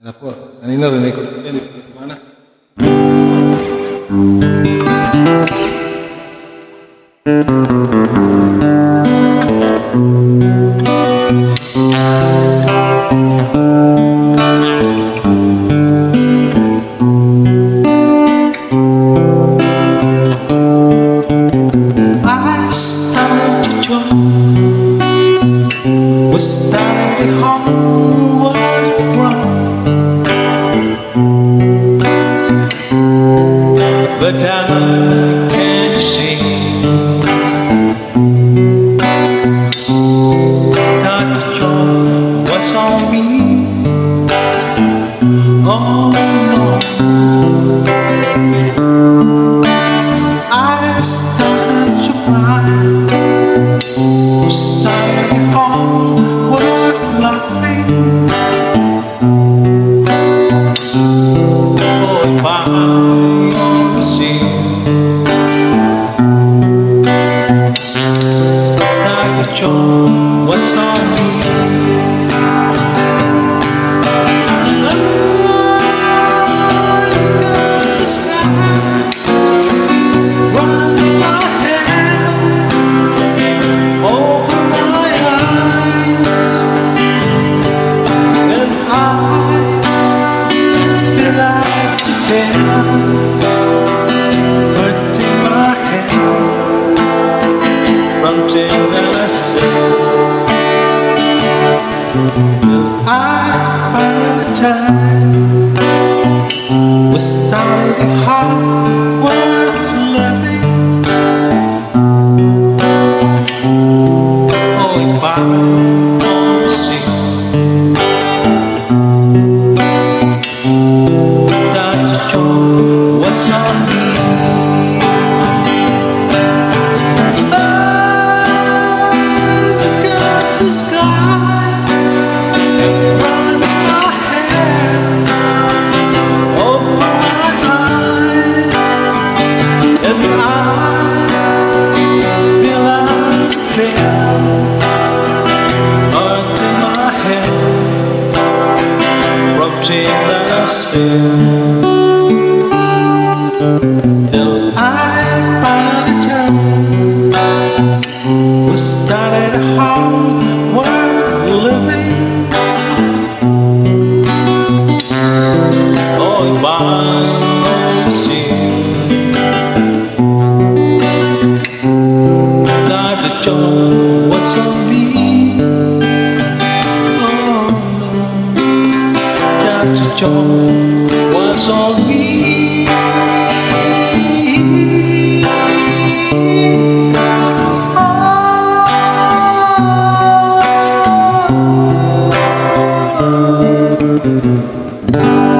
Ano po, kanina rinig ko yan, di ko mana. I started to join, we started the whole world wrong, but I can't see that the joy was on me. Oh no, I started to cry. We started the whole world laughing. Oh, if I only see that the joy was on me. We started the hard work living. Oh, if I only see that the joy was on me. Oh, look at the sky. That I said till I finally tell we started a hard work living. Oh, if I only see that the joy was on me. Oh no, that the joy was on me. Oh.